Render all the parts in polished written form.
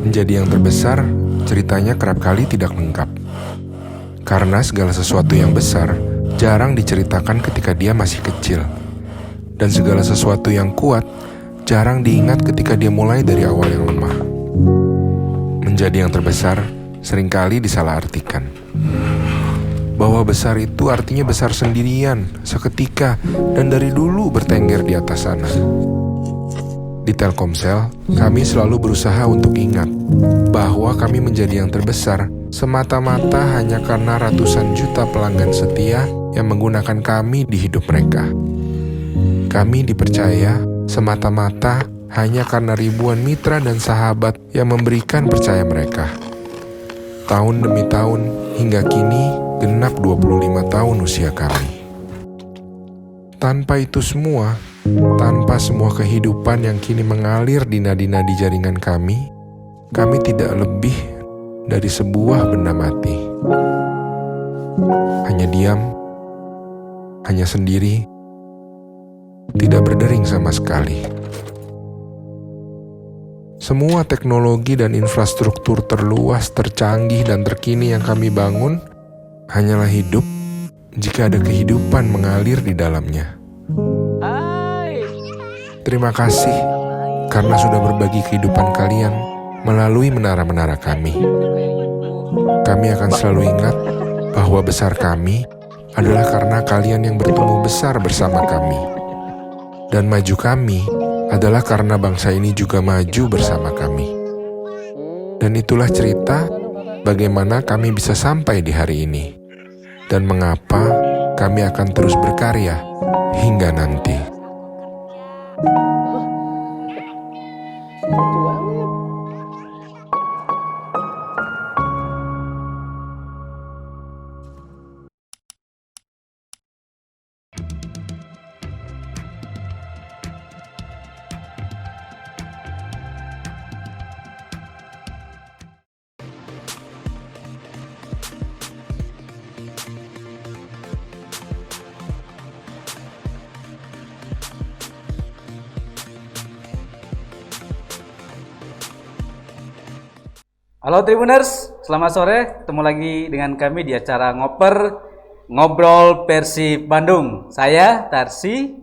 Menjadi yang terbesar, ceritanya kerap kali tidak lengkap. Karena segala sesuatu yang besar jarang diceritakan ketika dia masih kecil. Dan segala sesuatu yang kuat jarang diingat ketika dia mulai dari awal yang lemah. Menjadi yang terbesar seringkali disalahartikan. Bahwa besar itu artinya besar sendirian, seketika, dan dari dulu bertengger di atas sana. Di Telkomsel, kami selalu berusaha untuk ingat bahwa kami menjadi yang terbesar semata-mata hanya karena ratusan juta pelanggan setia yang menggunakan kami di hidup mereka. Kami dipercaya semata-mata hanya karena ribuan mitra dan sahabat yang memberikan percaya mereka. Tahun demi tahun, hingga kini genap 25 tahun usia kami. Tanpa itu semua, tanpa semua kehidupan yang kini mengalir di nadi-nadi jaringan kami tidak lebih dari sebuah benda mati. Hanya diam, hanya sendiri, tidak berdering sama sekali. Semua teknologi dan infrastruktur terluas, tercanggih, dan terkini yang kami bangun hanyalah hidup jika ada kehidupan mengalir di dalamnya. Terima kasih karena sudah berbagi kehidupan kalian melalui menara-menara kami. Kami akan selalu ingat bahwa besar kami adalah karena kalian yang bertumbuh besar bersama kami. Dan maju kami adalah karena bangsa ini juga maju bersama kami. Dan itulah cerita bagaimana kami bisa sampai di hari ini. Dan mengapa kami akan terus berkarya hingga nanti. Halo Tribuners, selamat sore. Ketemu lagi dengan kami di acara Ngobrol Persib Bandung. Saya Tarsi.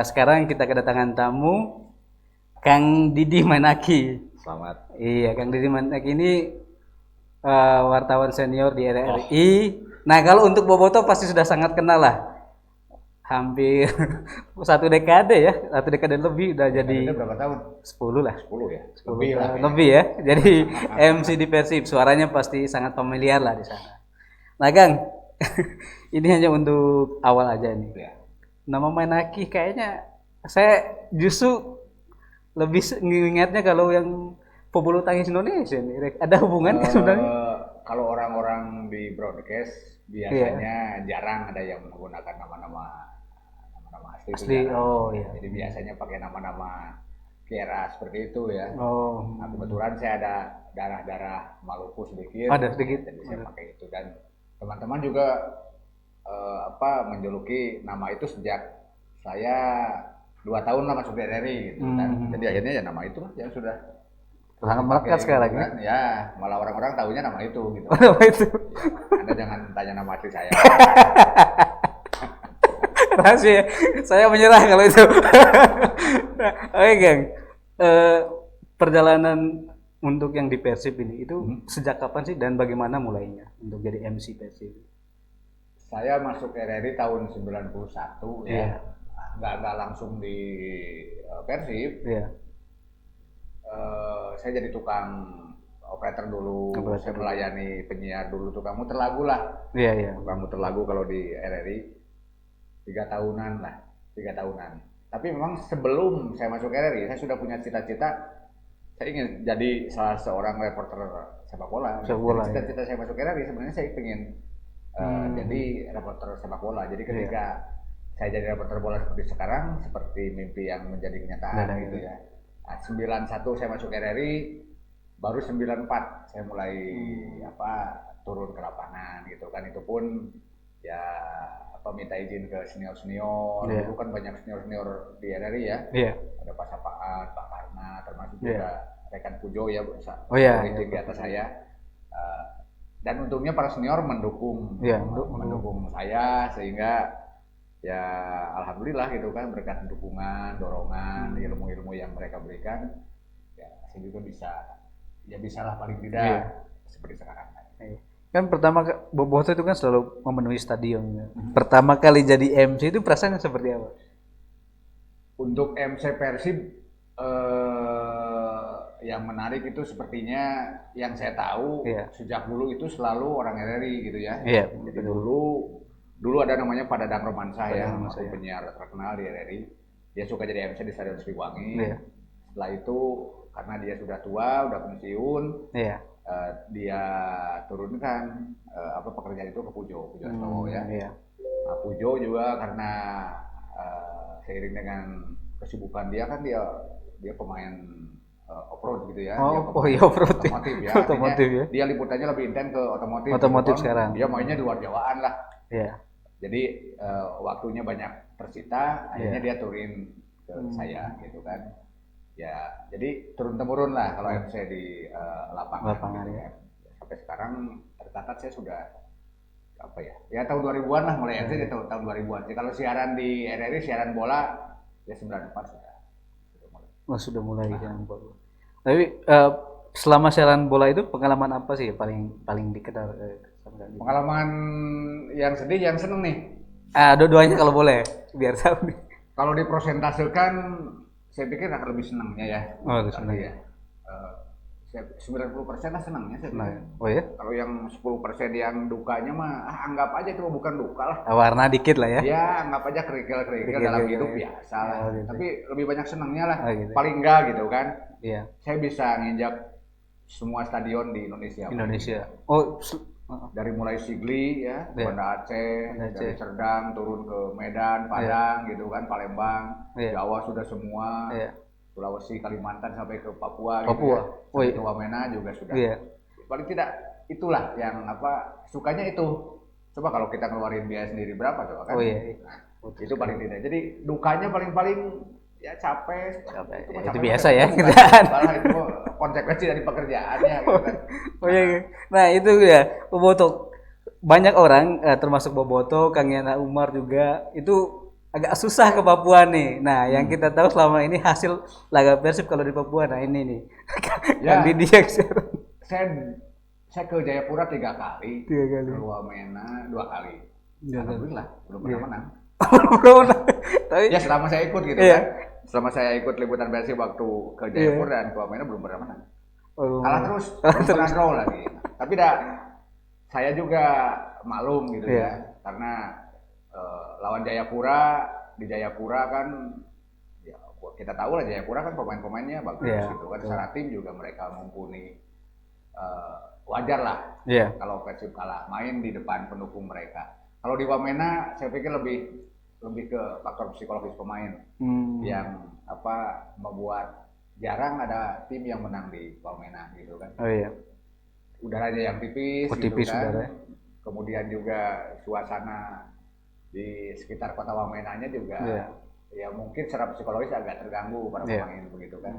Sekarang kita kedatangan tamu Kang Didi Manaki. Selamat. Iya, Kang Didi Manaki ini wartawan senior di RRI. Nah, kalau untuk Boboto pasti sudah sangat kenal lah. Hampir 1 dekade ya, 1 dekade lebih udah jadi. Berapa tahun? 10 lah. 10 ya. 10 tahun lebih ya. Jadi MC di Persib, suaranya pasti sangat familiar lah di sana. Nah, Kang, ini hanya untuk awal aja nih. Ya. Nama Manaki kayaknya saya justru lebih mengingatnya kalau yang pebulu tangkis Indonesia nih. Ada hubungannya sebenarnya? Kalau orang-orang di broadcast biasanya jarang ada yang menggunakan nama-nama asli. Oh iya. Jadi biasanya pakai nama-nama kira seperti itu ya. Oh. Nah, kebetulan saya ada darah-darah Maluku sedikit. Ada sedikit. Jadi saya pakai itu, dan teman-teman juga menjuluki nama itu sejak saya 2 tahun lah masuk di RRI gitu kan. Jadi akhirnya ya nama itu yang sudah sangat melekat sekali kan. Ya, malah orang-orang tahunya nama itu gitu. Nama itu. Anda jangan tanya nama asli saya. Rahasia, saya menyerah kalau itu. Oke, Kang. Perjalanan untuk yang di Persib ini itu sejak kapan sih dan bagaimana mulainya untuk jadi MC Persib? Saya masuk RRI tahun 91 ya. Nggak langsung di Persib. Iya. Saya jadi tukang operator dulu. Saya melayani penyiar dulu, tukang muter lagu lah. Iya. Tukang muter lagu kalau di RRI 3 tahunan lah, 3 tahunan. Tapi memang sebelum saya masuk RRI, saya sudah punya cita-cita. Saya ingin jadi salah seorang reporter sepak bola. Cita-cita saya masuk RRI sebenarnya saya ingin jadi reporter sepak bola. Jadi ketika saya jadi reporter bola seperti sekarang, seperti mimpi yang menjadi kenyataan gitu ya. Nah, 91 saya masuk RRI, baru 94 saya mulai turun ke lapangan gitu kan. Itu pun ya minta izin ke senior-senior. Dulu kan banyak senior-senior di RRI ya. Ada Pak Sapaan, Pak Karna, termasuk juga rekan Pujo ya, Oh iya, politik di atas saya. Dan untungnya para senior mendukung, mendukung saya sehingga ya alhamdulillah gitu kan, berkat dukungan, dorongan, ilmu-ilmu yang mereka berikan, ya saya juga bisalah paling tidak seperti sekarang. Kan pertama Boboto itu kan selalu memenuhi stadion. Pertama kali jadi MC itu perasaannya seperti apa? Untuk MC Persib yang menarik itu sepertinya yang saya tahu sejak dulu itu selalu orang RRI gitu ya. Iya. Jadi dulu ada namanya Pak Dadang Romansyah ya, penyiar terkenal di RRI. Dia suka jadi MC di Stadion Siliwangi. Iya. Setelah itu karena dia sudah tua, udah pensiun, dia turunkan pekerjaan itu ke Pujo Astowo ya. Iya. Nah, Pujo juga karena seiring dengan kesibukan dia kan dia pemain off-road gitu ya. Off-road. Otomotif ya. Otomotif ya. Dia liputannya lebih intens ke otomotif. Otomotif gitu, sekarang. Dia mainnya di luar Jawaan lah. Iya. Jadi waktunya banyak tersita, akhirnya dia turin ke saya gitu kan. Ya, jadi turun-temurun lah kalau MC di lapangan gitu kan. Sampai sekarang tercatat saya sudah ya tahun 2000-an lah, mulai MC di tahun 2000-an. Jadi kalau siaran di RRI, siaran bola ya 94 sudah mulai. Sudah mulai siaran bola. Tapi selama siaran bola itu pengalaman apa sih paling dikenal? Pengalaman yang sedih, yang seneng nih. Dua-duanya kalau boleh, biar tahu nih. Kalau dipresentasekan, saya pikir akan lebih senangnya ya. Lebih senang ya. 90% lah senangnya saya. Oh ya? Kalau yang 10% yang dukanya mah anggap aja itu bukan duka lah. Warna dikit lah ya. Ya, anggap aja kerikil dalam hidup biasa lah. Gitu. Tapi lebih banyak senangnya lah. Gitu. Paling enggak gitu kan. Iya. Saya bisa nginjak semua stadion di Indonesia. Dari mulai Sigli ya, Banda Aceh, dari Serdang turun ke Medan, Padang gitu kan, Palembang, Jawa sudah semua, Sulawesi, Kalimantan sampai ke Papua. Gitu ya. Sampai ke Wamena juga sudah. Paling tidak itulah yang sukanya itu. Coba kalau kita ngeluarin biaya sendiri berapa coba kan? Nah, itu paling tidak. Jadi dukanya paling ya capek. Itu biasa ya. Malah itu konsekuensi dari pekerjaannya gitu kan. Nah itu ya Boboto, banyak orang termasuk Boboto, Kang Yana Umar juga itu agak susah ke Papua nih. Nah yang kita tahu selama ini hasil laga Persib kalau di Papua, nah ini nih ya, Kang Didi yang saya ke Jayapura 3 kali, ke Wamena 2 kali. Alhamdulillah belum pernah menang. Tapi ya selama saya ikut gitu kan, selama saya ikut liputan Persib waktu ke Jayapura dan ke Wamena belum pernah menang. Kalah terus, belum pernah draw lagi. Tapi saya juga maklum gitu ya, karena lawan Jayapura, di Jayapura kan ya kita tahu lah Jayapura kan pemain-pemainnya bagus gitu kan, secara tim juga mereka mumpuni. Wajar lah kalau Persib kalah, main di depan pendukung mereka. Kalau di Wamena saya pikir lebih ke faktor psikologis pemain yang membuat jarang ada tim yang menang di Wamena gitu kan. Udaranya yang tipis gitu kan. Udara. Kemudian juga suasana di sekitar kota Wamenanya juga ya mungkin secara psikologis agak terganggu para pemain begitu kan.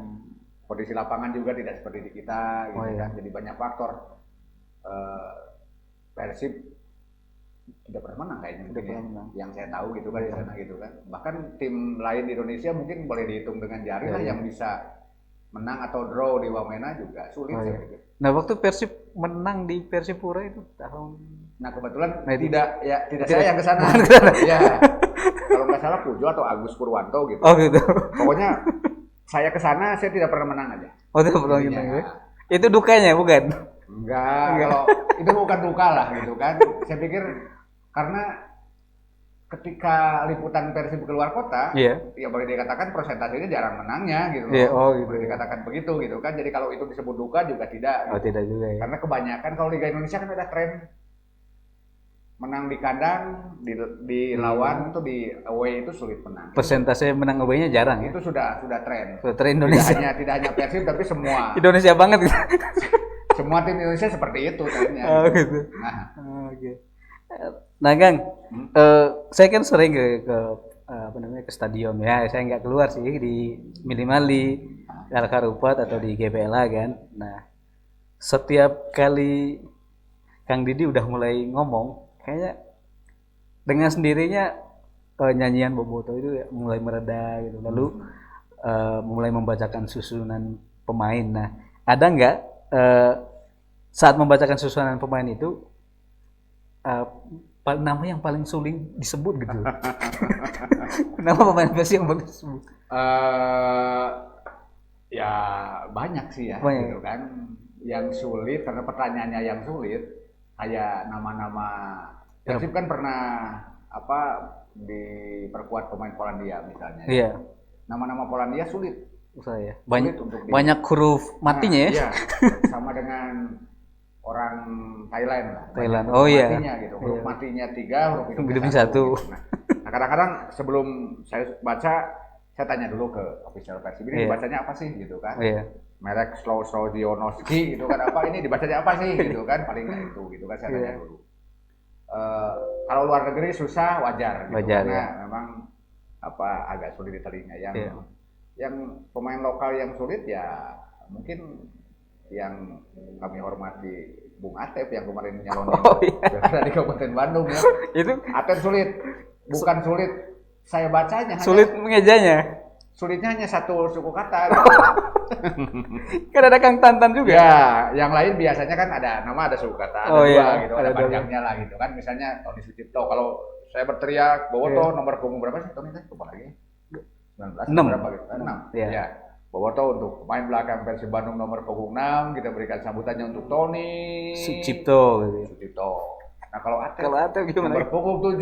Kondisi lapangan juga tidak seperti di kita gitu kan. Jadi banyak faktor. Persib tidak pernah menang kayaknya yang saya tahu gitu kan di sana gitu kan. Bahkan tim lain di Indonesia mungkin boleh dihitung dengan jari lah yang bisa menang atau draw di Wamena juga sulit saya pikir. Nah waktu Persib menang di Persipura itu tahun, nah kebetulan tidak saya yang kesana ya, kalau nggak salah Pujo atau Agus Purwanto gitu. Gitu. Pokoknya saya kesana saya tidak pernah menang aja. Tidak pernah menang ya? Itu dukanya bukan? Enggak. Kalau itu bukan duka lah gitu kan. Saya pikir karena ketika liputan Persib keluar kota, ya boleh dikatakan persentasenya jarang menangnya gitu. Boleh dikatakan begitu gitu kan. Jadi kalau itu disebut duka juga tidak. Gitu. Tidak juga ya. Karena kebanyakan kalau Liga Indonesia kan ada tren menang di kandang, di lawan itu di away itu sulit menang. Persentase menang away-nya jarang. Itu sudah tren. Tren Indonesia. Tidak hanya Persib tapi semua. Indonesia banget gitu. Semua tim Indonesia seperti itu trennya. Gitu. Nah, Kang, saya kan sering ke stadion ya. Saya nggak keluar sih di minimal di Akar Rumput atau di GBLA kan. Nah, setiap kali Kang Didi udah mulai ngomong, kayaknya dengan sendirinya nyanyian Boboto itu ya mulai mereda gitu. Lalu mulai membacakan susunan pemain. Nah, ada nggak saat membacakan susunan pemain itu nama yang paling sulit disebut gitu? Nama pemain Persib yang paling disebut? Ya banyak sih ya, Banyak. gitu kan. Yang sulit karena pertanyaannya yang sulit, kayak nama-nama Persib kan pernah diperkuat pemain Polandia misalnya. Iya. Nama-nama Polandia sulit. Saya Sulit untuk banyak huruf matinya ya. Iya, sama dengan orang Thailand lah. Thailand. Banyak Oh huruf iya. Matinya gitu. Huruf matinya 3, huruf hidupnya Hidupnya 1. satu. Gitu. Nah, kadang-kadang sebelum saya baca, saya tanya dulu ke official Persib ini dibacanya apa sih gitu kan. Iya. Merek Slowdionoski gitu kan, apa ini dibacanya apa sih gitu kan, paling nggak itu gitu kan, saya tanya dulu. Kalau luar negeri susah wajar gitu, karena memang agak sulit di telinga. Yang pemain lokal yang sulit ya mungkin yang kami hormati Bung Atep yang kemarin nyalonin pilkada di Kabupaten Bandung ya. Itu Atep sulit, bukan sulit saya bacanya, sulit mengejanya. Sulitnya hanya satu suku kata gitu. Kan ada Kang Tantan juga. Ya, yang lain biasanya kan ada nama, ada suku kata, ada dua gitu, ada panjangnya lah gitu kan. Misalnya Tony Sucipto, kalau saya berteriak Boboto nomor punggung berapa sih Tony? Lupa lagi. 19 berapa gitu kan? 6. Ya. Boboto untuk pemain belakang Persib Bandung nomor punggung 6, kita berikan sambutannya untuk Tony Sucipto gitu. Sucipto. Nah, kalau Atep gimana? nomor punggung 7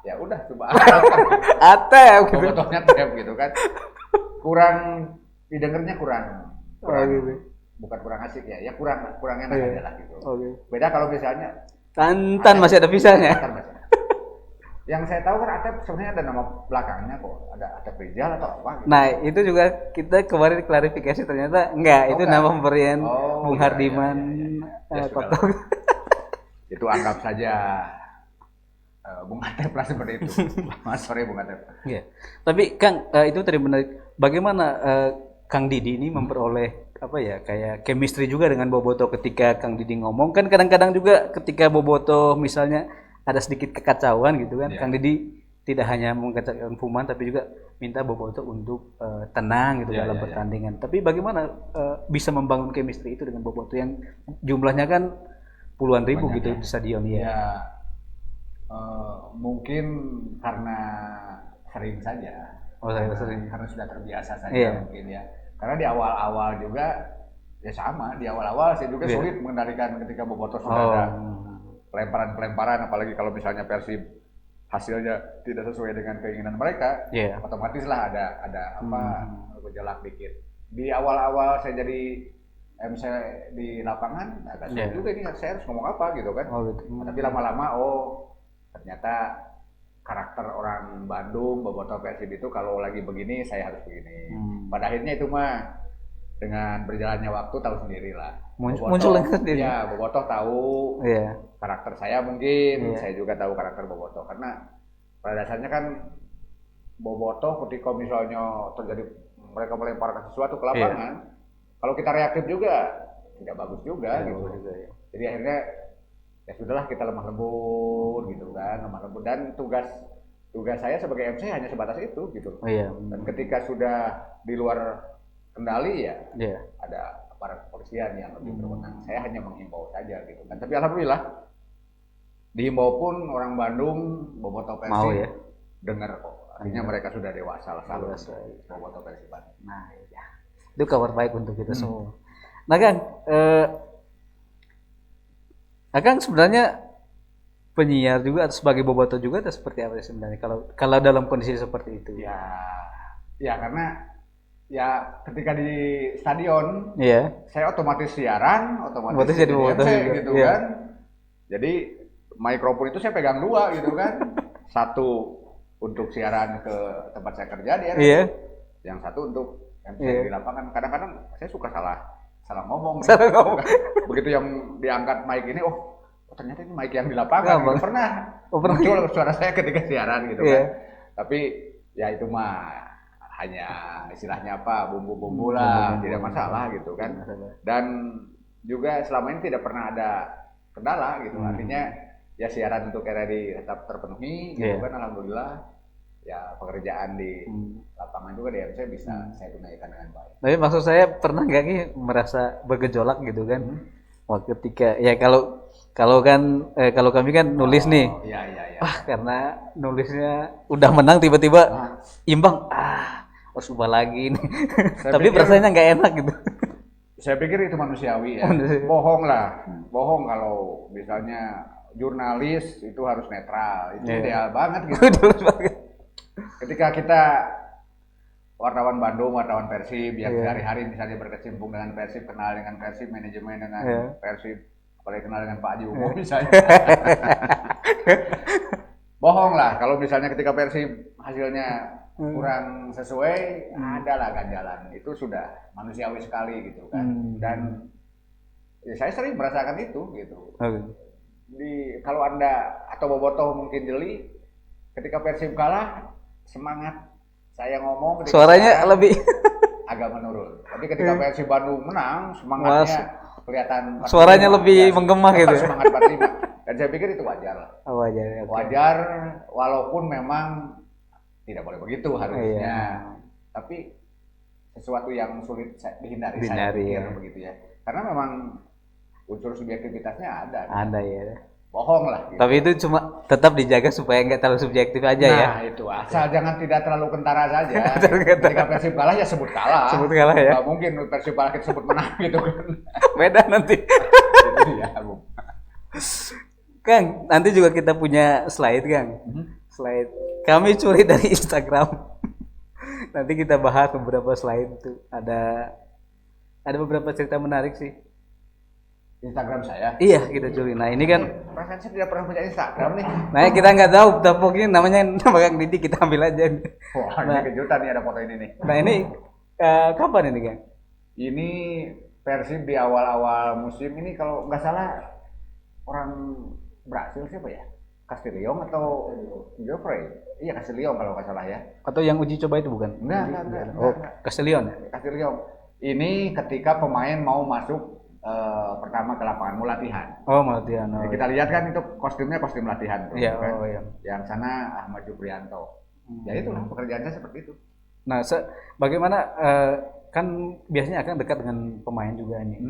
ya udah coba Atep gitu. Bobotonya Atep gitu kan. Kurang didengarnya kurang bukan kurang asik ya kurang enak aja lah gitu. Beda kalau misalnya Tantan masih ada visanya. Yang saya tahu kan Atep sebenarnya ada nama belakangnya kok, ada Atep Rizal atau apa gitu. Nah, itu juga kita kemarin klarifikasi ternyata enggak, itu nama pemberian Bung Hardiman. Itu anggap saja Bung Atep lah seperti itu. Mas, sorry Bung Atep. Iya. Tapi Kang, itu tadi menarik. Bagaimana Kang Didi ini memperoleh kayak chemistry juga dengan Boboto ketika Kang Didi ngomong, kan kadang-kadang juga ketika Boboto misalnya ada sedikit kekacauan gitu kan, Kang Didi tidak hanya mengatakan Fuman tapi juga minta Boboto untuk tenang gitu dalam pertandingan. Tapi bagaimana bisa membangun chemistry itu dengan Boboto yang jumlahnya kan puluhan ribu gitu di stadion ya. Mungkin karena sering saja. Sering. Karena sudah terbiasa saja mungkin ya. Karena di awal-awal juga ya sama, di awal-awal saya juga sulit mengendalikan ketika Boboto sudah ada pelemparan-pelemparan, apalagi kalau misalnya Persib hasilnya tidak sesuai dengan keinginan mereka, otomatis lah ada gejolak dikit. Di awal-awal saya jadi MC di lapangan agak sulit juga ini, saya harus ngomong apa gitu kan. Tapi lama-lama ternyata karakter orang Bandung, Boboto Persib itu kalau lagi begini saya harus begini. Pada akhirnya itu mah dengan berjalannya waktu tahu sendiri lah. Muncul sendiri. Ya, Boboto tahu karakter saya mungkin, saya juga tahu karakter Boboto. Karena pada dasarnya kan Boboto ketika misalnya terjadi mereka melemparkan sesuatu ke lapangan, kalau kita reaktif juga tidak bagus juga gitu. Jadi akhirnya ya sudahlah kita lemah lembut gitu kan, lemah lembut, dan tugas saya sebagai MC hanya sebatas itu gitu. Dan ketika sudah di luar kendali ya ada aparat kepolisian yang lebih berwenang. Saya hanya menghimbau saja gitu kan. Tapi alhamdulillah dihimbau pun orang Bandung, Boboto Persib dengar kok. Artinya mereka sudah dewasa lah salut Boboto Persib. Nah, itu kabar baik untuk kita semua. Nah, Kang, sebenarnya penyiar juga atau sebagai Boboto juga atau seperti apa sebenarnya kalau dalam kondisi seperti itu? Ya karena ya ketika di stadion, saya otomatis siaran, otomatis jadi Boboto gitu kan. Jadi mikrofon itu saya pegang dua gitu kan. Satu untuk siaran ke tempat saya kerja di RRI, yang satu untuk MC di lapangan. Kadang-kadang saya suka salah ngomong. Begitu yang diangkat mic ini, ternyata ini mic yang di lapangan. Pernah muncul suara saya ketika siaran gitu kan. Tapi ya itu mah hanya istilahnya apa bumbu-bumbu lah, tidak masalah gitu kan. Dan juga selama ini tidak pernah ada kendala gitu. Artinya ya siaran untuk RRI tetap terpenuhi gitu kan, alhamdulillah. Ya pekerjaan di lapangan juga di MC bisa saya tunaikan dengan baik. Tapi maksud saya pernah nggak Ki merasa bergejolak gitu kan? Waktu ketika ya kalau kami kan nulis nih. Iya. Wah, karena nulisnya udah menang tiba-tiba imbang. Harus ubah lagi nih. Tapi rasanya nggak enak gitu. Saya pikir itu manusiawi ya. Bohong lah. Bohong kalau misalnya jurnalis itu harus netral. Itu ideal banget gitu. Ketika kita wartawan Bandung, wartawan Persib yang sehari-hari misalnya berkecimpung dengan Persib, kenal dengan Persib, manajemen dengan Persib, apalagi kenal dengan Pak Haji Umo misalnya. Bohong lah kalau misalnya ketika Persib hasilnya kurang sesuai, ada lah ganjalan. Itu sudah manusiawi sekali gitu kan. Dan ya saya sering merasakan itu gitu. Kalau Anda atau Bobotoh mungkin jeli, ketika Persib kalah, semangat saya ngomong suaranya lebih agak menurun. Tapi ketika Persib Bandung menang, semangatnya kelihatan suaranya lebih menggema gitu. Semangat 45. Dan saya pikir itu wajar. Wajar walaupun memang tidak boleh begitu harusnya. Tapi sesuatu yang sulit dihindari saya pikir begitu ya. Karena memang unsur subjektivitasnya ada. Ada ya. Bohong lah. Gitu. Tapi itu cuma tetap dijaga supaya nggak terlalu subjektif aja ya. Nah itu asal jangan tidak terlalu kentara saja. Ketika Persib kalah ya sebut kalah. Sebut kalah ya. Nggak mungkin Persib kalah kita sebut menang gitu kan. Beda nanti. Ya, Kang, nanti juga kita punya slide Kang. Slide. Kami curi dari Instagram. Nanti kita bahas beberapa slide itu. Ada beberapa cerita menarik sih. Instagram saya. Iya, kita curi. Nah ini kan perasaan saya tidak pernah punya Instagram nih. Nah kita nggak tahu, tapi pokoknya namanya Kang Didi, kita ambil aja. Wah, ini kejutan nih ada foto ini nih. Nah ini kapan ini Kang? Ini Persib di awal-awal musim ini kalau nggak salah orang Brasil siapa ya? Castillion atau Geoffrey? Iya Castillion kalau nggak salah ya. Atau yang uji coba itu bukan? Enggak. Oh, Castillion ya? Castillion. Ini ketika pemain mau masuk pertama ke lapangan mau latihan. Oh, mau latihan. Jadi kita lihat kan itu kostumnya kostum latihan tuh. Iya, kan? iya. Yang sana Ahmad Juprianto. Ya itulah pekerjaannya seperti itu. Nah, bagaimana kan biasanya akan dekat dengan pemain juga nih.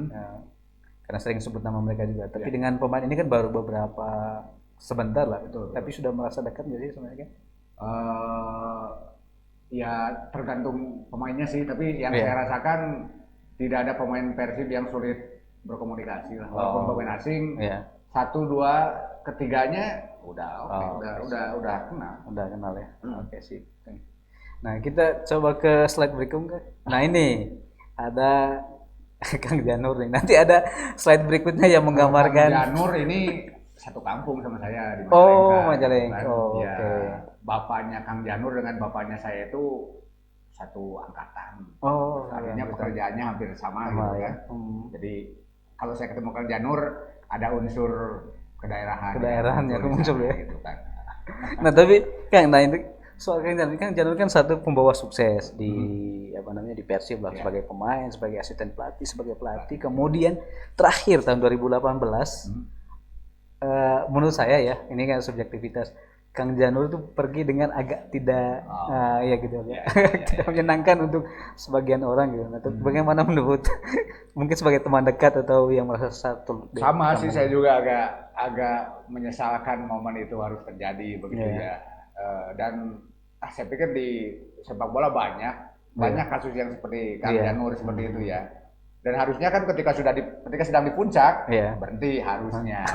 Karena sering sebut nama mereka juga. Tapi dengan pemain ini kan baru beberapa sebentar lah. Betul. Tapi sudah merasa dekat nggak sih sebenarnya? Ya tergantung pemainnya sih. Tapi yang saya rasakan tidak ada pemain Persib yang sulit berkomunikasi lah. Walaupun pemain asing, satu dua ketiganya udah kenal. Udah kenal ya. Oke sih. Nah kita coba ke slide berikutnya. Nah ini ada Kang Janur nih. Nanti ada slide berikutnya yang menggambarkan. Kang Janur ini satu kampung sama saya di Majalengka. Oh Majalengka. Kan? Oh, ya, oke. Bapaknya Kang Janur dengan bapaknya saya itu satu angkatan. Oh, artinya pekerjaannya hampir sama gitu kan. Jadi kalau saya ketemu Kang Janur ada unsur kedaerahan yang muncul ya gitu kan. Nah tapi Kang, nah itu soal Kang Janur kan satu pembawa sukses di di Persib lah, sebagai pemain, sebagai asisten pelatih, sebagai pelatih. Kemudian terakhir tahun 2018 menurut saya ya, ini kan subjektivitas, Kang Janur itu pergi dengan agak tidak tidak menyenangkan untuk sebagian orang gitu. Nah, bagaimana menurut mungkin sebagai teman dekat atau yang merasa satu? Sama sih, saya juga agak menyesalkan momen itu harus terjadi begitu ya. Dan saya pikir di sepak bola banyak kasus yang seperti Kang Janur seperti itu ya. Dan harusnya kan ketika sedang di puncak berhenti harusnya.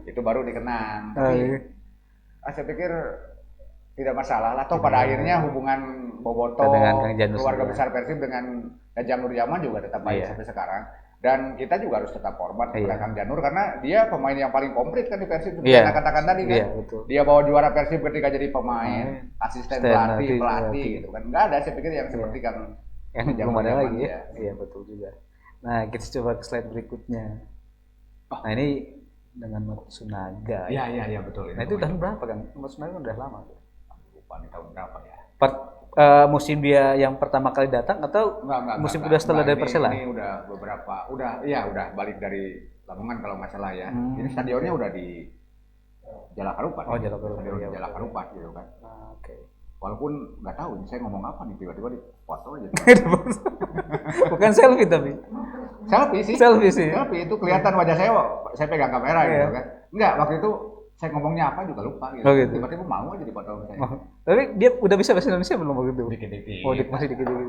Itu baru dikenang. Tapi saya pikir tidak masalah lah. Toh pada akhirnya hubungan Bobotoh keluarga besar Persib dengan Kang Nur Jaman juga tetap baik sampai sekarang. Dan kita juga harus tetap hormat kepada Kang Janur karena dia pemain yang paling komplit kan di Persib. Seperti yang katakan tadi kan. Dia bawa juara Persib ketika jadi pemain, asisten pelatih gitu kan. Enggak ada, saya pikir yang seperti Kang belum ada lagi ya. Iya betul juga. Nah kita coba ke slide berikutnya. Nah ini dengan Matsunaga. Iya betul. Nah itu tahun berapa kan? Matsunaga udah lama. Lupa nih tahun berapa ya. musim dia yang pertama kali datang atau musim udah setelah dari Persela? Ini udah beberapa, udah balik dari Lamongan kalau nggak salah ya. Ini stadionnya udah di Jalak Harupat. Oh, Jalak Harupat, Stadion iya, Jalak betul. Harupat gitu kan. Oke. Walaupun nggak tahu ini saya ngomong apa nih, tiba-tiba di foto aja. Bukan selfie tapi. Selfie sih. Selfie sih. Selfie itu kelihatan wajah saya pegang kamera Iya. gitu kan. Enggak, waktu itu saya ngomongnya apa juga lupa gitu. Oh, gitu. Tiba-tiba mau aja dipoto sama saya. Oh, tapi dia udah bisa bahasa Indonesia belum waktu itu? Dikit-dikit. Oh, masih dikit-dikit.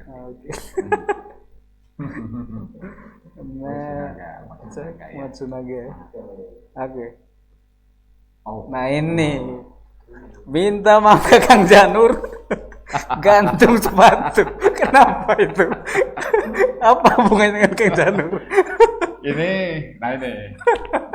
Oke. Nah, Matsunaga. Oke. Oh, Nah ini minta maaf ke Kang Janur gantung sepatu. Kenapa itu? Apa hubungannya dengan Kang Janur? ini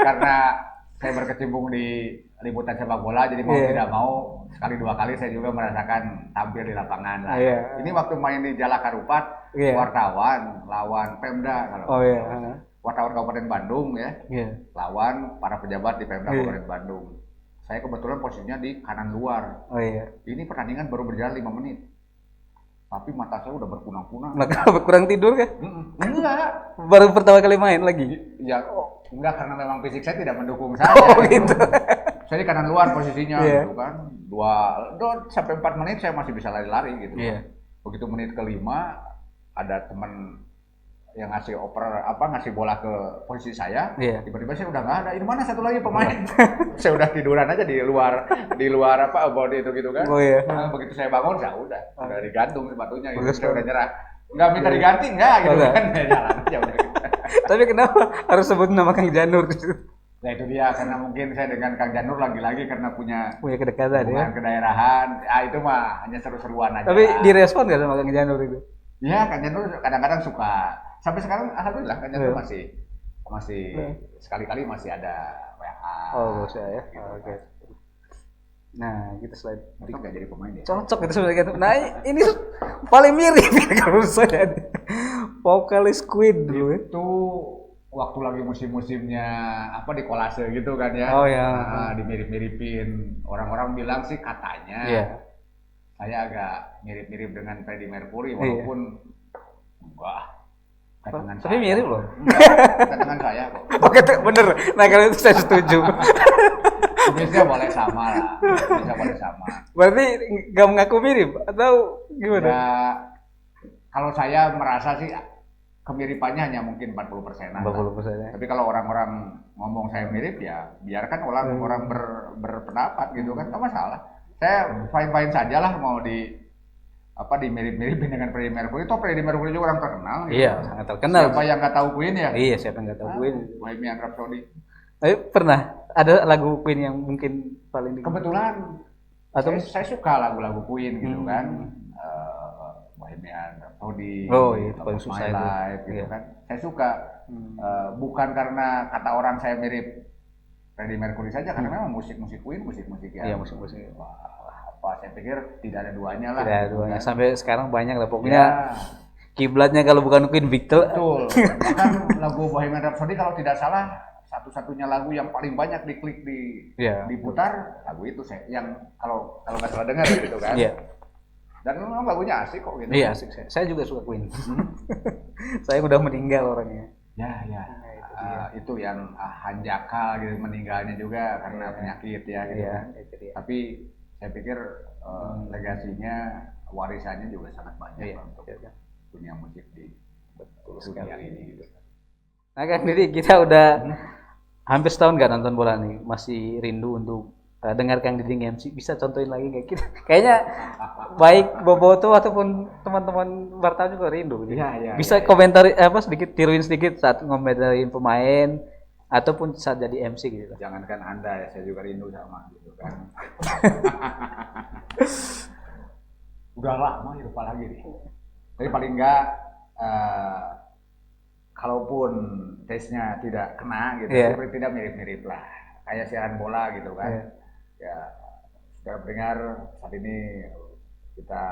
karena saya berkecimpung di liputan sepak bola, jadi mau Iya. tidak mau sekali dua kali saya juga merasakan tampil di lapangan lah. Iya. Ini waktu main di Jalak Harupat, Iya. wartawan lawan Pemda kalau Oh iya. wartawan Kabupaten Bandung ya, Iya. lawan para pejabat di Pemda Iya. Kabupaten Bandung. Saya kebetulan posisinya di kanan luar. Oh iya. Ini pertandingan baru berjalan 5 menit. Tapi mata saya udah berkunang-kunang. Nah, kenapa kurang tidur kah? Enggak. Baru pertama kali main lagi. Ya, enggak karena memang fisik saya tidak mendukung saya. Oh gitu. Saya di kanan luar posisinya Iya. gitu kan. 2 sampai 4 menit saya masih bisa lari-lari gitu. Iya. Begitu menit kelima ada teman yang ngasih bola ke posisi saya. Iya. Tiba-tiba saya udah nggak ada. Ini mana satu lagi pemain? Saya udah tiduran aja di luar about itu gitu kan. Oh iya. Nah, begitu saya bangun ya udah digantung sepatunya gitu. Bagus Saya udah banget. nyerah. Nggak minta diganti enggak gitu Enggak. kan. Ya, jalan aja udah. Tapi kenapa harus sebut nama Kang Janur? Nah itu dia, karena mungkin saya dengan Kang Janur lagi-lagi karena punya Punya kedekatan ya. hubungan kedaerahan. Itu mah hanya seru-seruan aja. Tapi direspon nggak sama Kang Janur itu? Iya, Kang Janur kadang-kadang suka. Sampai sekarang alhamdulillah Kang Janur Iya. masih sekali-kali masih ada WA. Oh, bisa ya. Gitu. Oke. Nah, kita slide. Cocok nggak jadi pemain ya? Cocok itu sebenarnya. Nah, ini paling mirip kalau saya. Vokalis Queen dulu ya. Itu waktu lagi musim-musimnya apa di kolase gitu kan ya. Oh, ya. Nah, dimirip-miripin. Orang-orang bilang sih katanya Iya. saya agak mirip-mirip dengan Freddie Mercury Iya. walaupun enggak. Gantengan Tapi saya. mirip loh. Gantengan saya kok. Oke, bener. Nah, kalau itu saya setuju. Bisa boleh sama lah. Bisa boleh sama. Berarti nggak mengaku mirip atau gimana? Ya, kalau saya merasa sih kemiripannya hanya mungkin 40%-an. 40% ya. Tapi kalau orang-orang ngomong saya mirip ya biarkan orang berpendapat gitu kan, nggak masalah. Saya fine-fine saja lah mau dimirip-miripin dengan Freddie Mercury. Itu Freddie Mercury juga orang terkenal. Gitu. Iya, sangat terkenal. Siapa yang nggak tahu Queen ya? Iya, siapa yang nggak tahu Queen. Bohemian Rhapsody. Tapi pernah ada lagu Queen yang mungkin paling Kebetulan atau saya suka lagu-lagu Queen gitu kan. Bohemian Rhapsody, Oh, iya, itu Love paling of susah My itu. Life gitu Iya. kan. Saya suka bukan karena kata orang saya mirip Freddie Mercury saja karena memang musik-musik Queen, musik-musik yang Iya, musik-musik. apa saya pikir tidak ada duanya lah. tidak ada gitu duanya. kan. Sampai sekarang banyak lah Ya, pokoknya kiblatnya kalau bukan Queen Victor. betul. Bahkan lagu Bohemian Rhapsody kalau tidak salah satu-satunya lagu yang paling banyak diklik Iya. diputar lagu itu saya yang kalau nggak salah dengar gitu kan. Iya. Dan memang lagunya asik kok gitu. Iya, asik saya. Saya juga suka Queen. Saya udah meninggal orangnya. Ya, ya. Itu yang hanjaka gitu meninggalnya juga karena penyakit ya gitu Iya, kan. itu dia. Tapi saya pikir legasinya warisannya juga sangat banyak Iya, untuk iya. dunia musik di Betul dunia sekali. ini gitu. Nah kan jadi kita udah hampir setahun nggak nonton bola nih, masih rindu untuk dengar Kang Diding MC. Bisa contohin lagi nggak kita? Kayaknya baik Boboto ataupun teman-teman wartawan juga rindu. Gitu. Iya, iya, Bisa iya, komentari sedikit tiruin sedikit saat ngomentarin pemain ataupun saat jadi MC gitu. Jangankan Anda ya, saya juga rindu sama gitu kan. Udah lama ya lupa lagi nih. Tapi paling enggak kalaupun tesnya tidak kena gitu, Iya. seperti tidak mirip-mirip lah. Kayak siaran bola gitu kan. Iya. Ya, sudah mendengar saat ini kita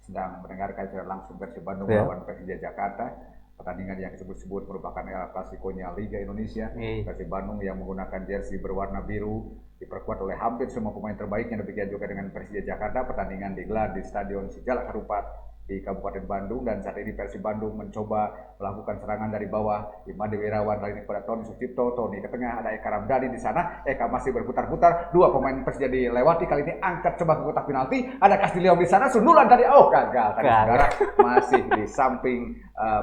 sedang mendengarkan secara langsung Persib Bandung Iya. melawan Persija Jakarta. Pertandingan yang disebut-sebut merupakan El Clasico-nya Liga Indonesia. Iya. Persib Bandung yang menggunakan jersey berwarna biru diperkuat oleh hampir semua pemain terbaiknya. Demikian juga dengan Persija Jakarta, pertandingan digelar di Stadion Sijalak Harupat di Kabupaten Bandung, dan saat ini Persib Bandung mencoba melakukan serangan dari bawah. Imade Wirawan kali ini kepada Tony Sucipto, Tony ke tengah, ada Eka Ramdhani di sana. Eka masih berputar-putar, dua pemain Persija dilewati, kali ini angkat coba ke kotak penalti, ada Castillo di sana, sundulan tadi, gagal tadi saudara, masih di samping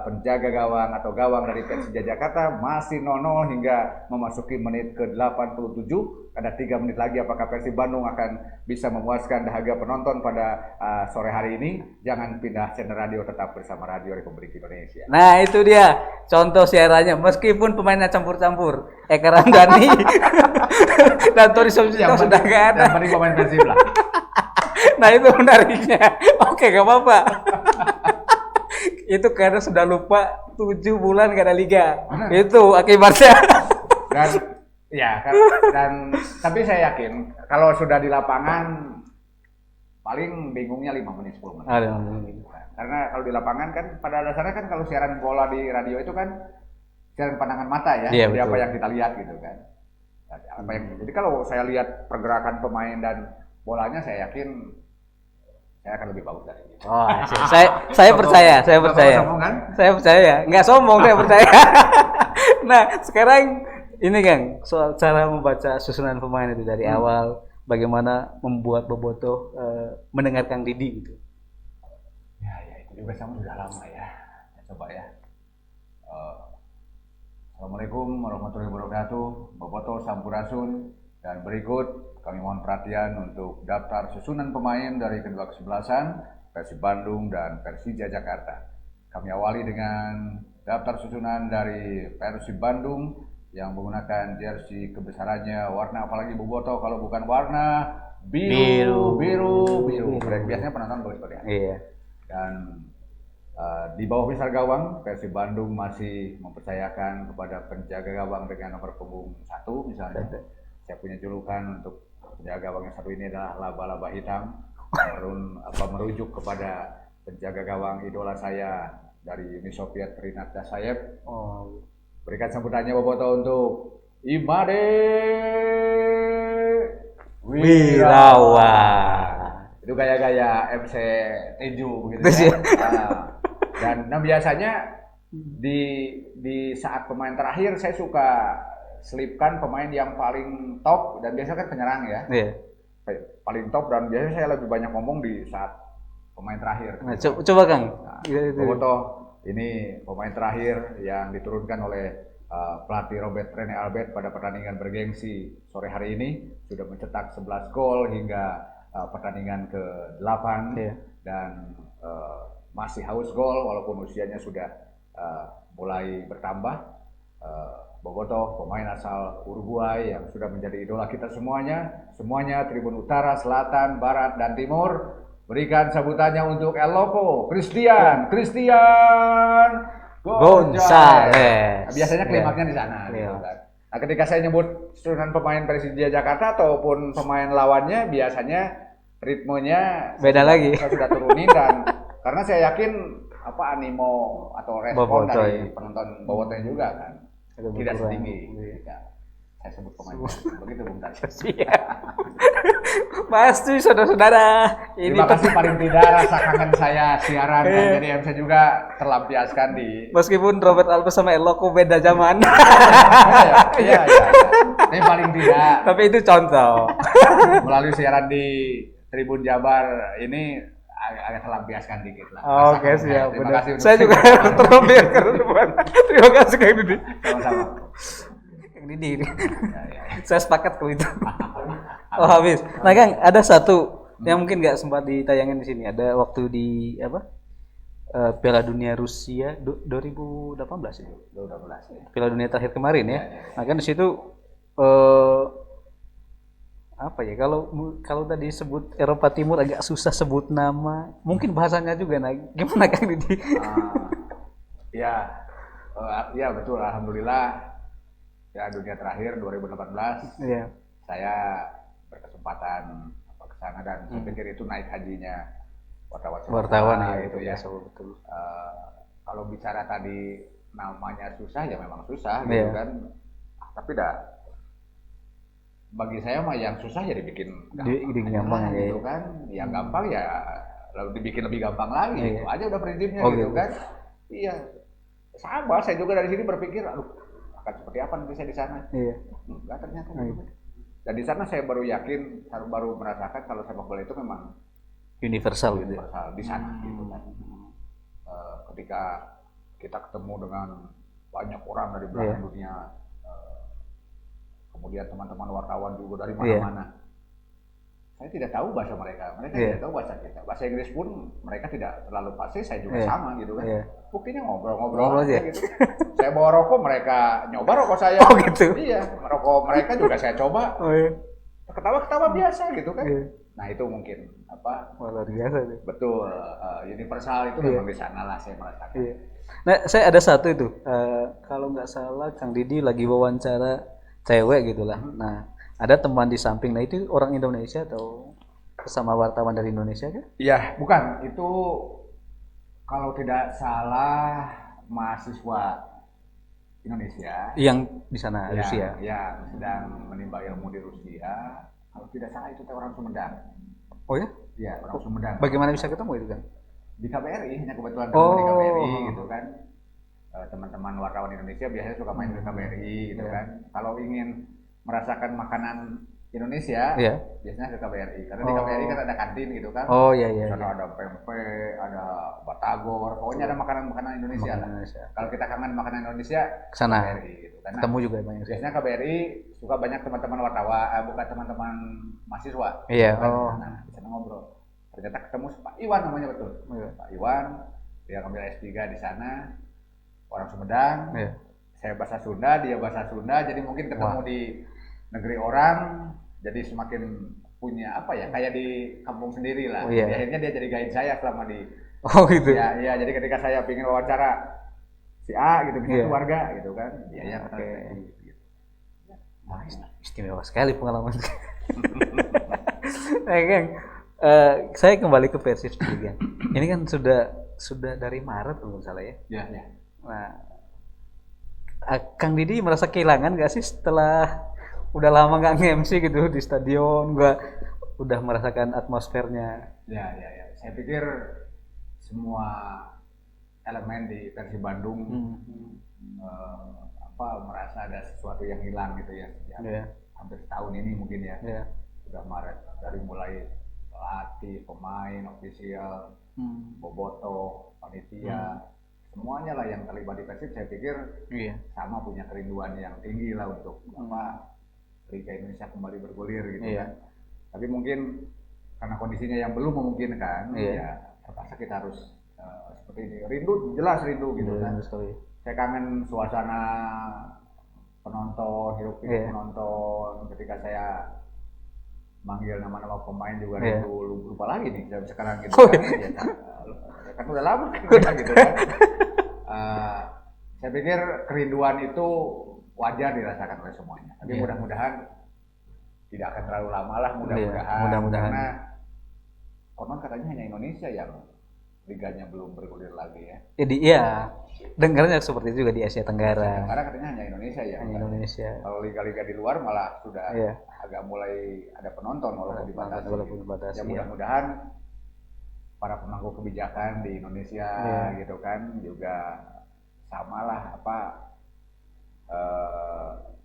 penjaga gawang atau gawang dari Persija Jakarta. Masih 0-0 hingga memasuki menit ke-87. Ada 3 menit lagi, apakah Persib Bandung akan bisa memuaskan dahaga penonton pada sore hari ini? Jangan pindah channel radio, tetap bersama Radio Republik Indonesia. Nah itu dia contoh siarannya, meskipun pemainnya campur-campur, Eka Ramdhani dan Tony Sucipto sudah nggak ada. Yang penting pemain Persib lah. Nah itu menariknya. Oke, gak apa-apa. Itu karena sudah lupa 7 bulan gak ada liga. Itu akibatnya. Tapi saya yakin kalau sudah di lapangan paling bingungnya 5 menit 10 menit. Karena kalau di lapangan kan pada dasarnya kan kalau siaran bola di radio itu kan siaran pandangan mata ya, jadi apa yang kita lihat gitu kan. Jadi kalau saya lihat pergerakan pemain dan bolanya, saya yakin saya akan lebih bagus dari ini. Oh, saya percaya. Sombong kan? Saya percaya, nggak sombong, saya percaya. Nah, sekarang ini Kang, soal cara membaca susunan pemain itu dari awal, bagaimana membuat Bobotoh mendengar Kang Didi gitu. Ya itu juga sama sudah lama ya. Coba ya. Assalamualaikum warahmatullahi wabarakatuh. Bobotoh Sampurasun, dan berikut kami mohon perhatian untuk daftar susunan pemain dari kedua kesebelasan Persib Bandung dan Persija Jakarta. Kami awali dengan daftar susunan dari Persib Bandung yang menggunakan jersey kebesarannya warna apalagi Bobotoh kalau bukan warna biru. Biasanya penonton bagus ya. Iya. Dan di bawah misal gawang, Persib Bandung masih mempercayakan kepada penjaga gawang dengan nomor punggung 1 misalnya. Saya punya julukan untuk penjaga gawang yang satu ini adalah laba-laba hitam. Merujuk kepada penjaga gawang idola saya dari Uni Soviet, Rinat Dasayev. Berikan sambutannya Bobotoh untuk Imade Wirawan. Itu gaya-gaya MC tinju begitu ya. Dan biasanya di saat pemain terakhir saya suka selipkan pemain yang paling top, dan biasanya kan penyerang ya. Iya. Paling top, dan biasanya saya lebih banyak ngomong di saat pemain terakhir. Nah, coba Kang. Bobotoh ini pemain terakhir yang diturunkan oleh pelatih Robert Rene Albert pada pertandingan bergengsi sore hari ini, sudah mencetak 11 gol hingga pertandingan ke-8 dan masih haus gol walaupun usianya sudah mulai bertambah. Bobotoh pemain asal Uruguay yang sudah menjadi idola kita semuanya Tribun Utara, Selatan, Barat, dan Timur. Berikan sambutannya untuk El Loco Christian Gonzalez. Biasanya klimaknya di sana. Gitu kan. Nah, ketika saya nyebut susunan pemain Persija Jakarta ataupun pemain lawannya, biasanya ritmenya beda lagi. Saya sudah turunin, dan karena saya yakin animo atau respon Bobotoh, dari penonton Bobotoh juga kan tidak setinggi. Saya sebut pemain begitu Bung Tarsi. Pasti saudara-saudara. Terima kasih paling tidak rasa kangen saya siaran dan jadi MC juga terlampiaskan di. Meskipun Robert Alves sama El Loco beda zaman. Iya. Ini paling tidak. Tapi itu contoh. Melalui siaran di Tribun Jabar ini agak terlampiaskan dikit lah. Oke, siap. Terima kasih. Saya juga terlampiaskan. Terima kasih Kang Didi. Sama-sama. Kang Didi. Saya sepakat kalau itu. Oh habis. Nah Kang, ada satu yang mungkin nggak sempat ditayangin di sini. Ada waktu di Piala Dunia Rusia 2018 ya. 2018. Piala Dunia terakhir kemarin ya. Nah kan di situ kalau tadi sebut Eropa Timur agak susah sebut nama. Mungkin bahasanya juga. Nah, gimana Kang Didi? Ya betul. Alhamdulillah. Ya dunia terakhir 2018. Iya. Saya berkesempatan ke sana, dan saya pikir itu naik hajinya wartawan gitu ya. Betul. Kalau bicara tadi namanya susah ya memang susah gitu kan. Tapi bagi saya mah yang susah ya dibikin gampang aja lah, ya. gitu kan. Yang gampang ya lalu dibikin lebih gampang lagi. Iya. Itu aja udah prinsipnya Oh, gitu gitu. kan. Iya. Sama, saya juga dari sini berpikir, aduh, akan seperti apa nanti saya di sana. Iya. Enggak ternyata Iya. gitu. Dan di sana saya baru yakin, baru merasakan kalau sepak bola itu memang Universal gitu ya. universal di sana gitu kan. Ketika kita ketemu dengan banyak orang dari belahan Iya. dunia, kemudian teman-teman wartawan juga dari Iya. mana-mana. Saya tidak tahu bahasa mereka Iya. tidak tahu bahasa kita. Bahasa Inggris pun mereka tidak terlalu pasti, saya juga Iya. sama gitu kan. Iya. Buktinya Ngobrol ngobrol-ngobrol aja. aja gitu. Saya bawa rokok, mereka nyoba rokok saya. Oh, gitu. Iya, rokok mereka juga saya coba. Oh iya. Ketawa-ketawa biasa gitu kan. Iya. Nah itu mungkin apa Wah, luar biasa tuh. betul universal itu Iya. memang di sana lah saya merasakan. Iya. Nah, saya ada satu itu. Kalau nggak salah, Kang Didi lagi wawancara cewek gitulah. Nah, ada teman di samping. Nah, itu orang Indonesia atau sama wartawan dari Indonesia kan? Iya, bukan. Itu kalau tidak salah mahasiswa Indonesia Yang di sana, yang, Rusia. yang sedang menimba ilmu di Rusia. Kalau tidak salah itu teh orang Sumedang. Oh ya? Iya, orang Sumedang. Bagaimana bisa ketemu itu kan? Di KBRI, hanya kebetulan Oh. ketemu di KBRI gitu kan. Teman-teman wartawan Indonesia biasanya suka main ke KBRI gitu Iya. kan. Kalau ingin merasakan makanan Indonesia, Iya. biasanya ke KBRI. Karena di Oh. KBRI kan ada kantin gitu kan. Oh iya iya. Di sana iya. ada pempek, ada batagor, pokoknya ada makanan-makanan Indonesia Makanan lah. Indonesia. Kalau kita kangen makanan Indonesia, Kesana. KBRI gitu kan. Nah, Ketemu juga banyak. biasanya KBRI suka banyak teman-teman wartawan, bukan teman-teman mahasiswa. Iya. Kan? Oh. Nah, di sana ngobrol. Ternyata ketemu Pak Iwan namanya betul. Iya. Pak Iwan, dia ngambil S3 di sana, orang Sumedang. Iya. Saya bahasa Sunda, dia bahasa Sunda, jadi mungkin ketemu Wah. di negeri orang, jadi semakin punya apa ya, kayak di kampung sendiri lah. Oh, iya. Jadi akhirnya dia jadi guide saya selama di Oh gitu. ya, ya, jadi ketika saya ingin wawancara si A gitu, misalnya Iya. keluarga gitu kan, dia ya Oke. gitu. Wah, istimewa sekali pengalaman. Nah, Kang, saya kembali ke Persib juga. Ini kan sudah dari Maret kalau nggak salah ya. Ya, ya. Nah, Kang Didi merasa kehilangan nggak sih setelah udah lama nggak nge-MC gitu di stadion, nggak udah merasakan atmosfernya? Ya, ya, ya. Saya pikir semua elemen di Persib Bandung merasa ada sesuatu yang hilang gitu ya. Sejak Iya. hampir setahun ini mungkin ya. Iya. Sudah Maret, dari mulai pelatih, pemain, ofisial, bobotoh, panitia, semuanya lah yang terlibat di Persib. Saya pikir Iya. sama punya kerinduan yang tinggi lah untuk Liga Indonesia kembali bergulir gitu Iya. kan. Tapi mungkin karena kondisinya yang belum memungkinkan, Iya. ya terpaksa kita harus seperti ini. Rindu, jelas rindu gitu kan. Benar sekali. Saya kangen suasana penonton, hidup Iya. penonton. Ketika saya manggil nama-nama pemain juga Iya. rindu, lupa lagi nih sekarang gitu Oh, kan. iya. Ya, kan udah lama kan kita gitu kan. Saya pikir kerinduan itu wajar dirasakan oleh semuanya. Tapi Iya. mudah-mudahan tidak akan terlalu lama lah, mudah-mudahan. Iya, mudah-mudahan. Karena konon katanya hanya Indonesia yang liganya belum bergulir lagi ya. Jadi iya, dengarnya seperti itu juga di Asia Tenggara. Karena katanya hanya Indonesia ya. Hanya Indonesia. Kalau liga-liga di luar malah sudah Iya. agak mulai ada penonton walaupun dibatasi. Walaupun dibatasi, Ya iya. mudah-mudahan para pemangku kebijakan di Indonesia Iya. gitu kan juga samalah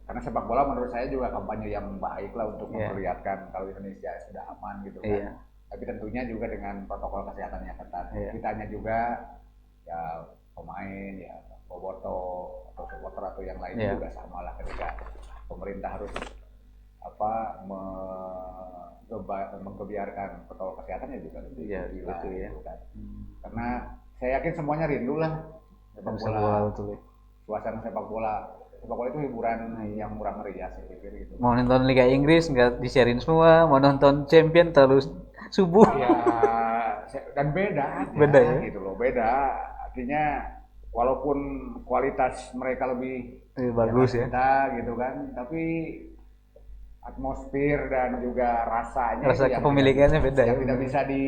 karena sepak bola menurut saya juga kampanye yang baik lah untuk Iya. memperlihatkan kalau Indonesia sudah aman gitu kan. Iya. Tapi tentunya juga dengan protokol kesehatan yang ketat. Iya. Kitanya juga ya pemain ya bobotoh atau supporter atau yang lainnya Iya. juga sama lah ketika pemerintah harus mengkebiarkan protokol kesehatannya juga lebih Iya, gila, betul ya. gitu kan. Karena saya yakin semuanya rindu lah sepak bola, Betul. suasana sepak bola. Sepak bola itu hiburan yang murah meriah saya pikir gitu. Mau nonton Liga Inggris nggak disiarin semua, mau nonton Champion terus subuh. Ya, dan beda aja, Beda ya? gitu loh, beda. Artinya walaupun kualitas mereka lebih Bagus ya. kita gitu kan, tapi atmosfer dan juga rasanya Rasa itu yang kepemilikannya beda yang ya. tidak bisa di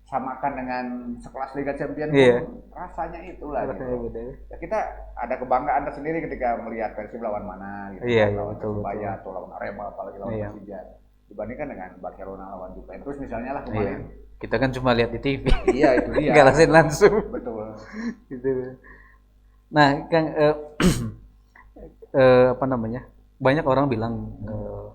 samakan dengan sekelas Liga Champions Iya. pun rasanya itulah Rasanya gitu. beda ya. Ya, kita ada kebanggaan tersendiri ketika melihat Persib lawan mana gitu, Iya, kan, iya, lawan betul, Persebaya betul. atau lawan Arema apalagi lawan Iya. Persija dibandingkan dengan Barcelona lawan Juventus misalnya lah Iya. kemarin. Kita kan cuma lihat di TV. Iya itu dia. Nggak rasain langsung. Betul. Gitu. Nah, Kang, apa namanya? Banyak orang bilang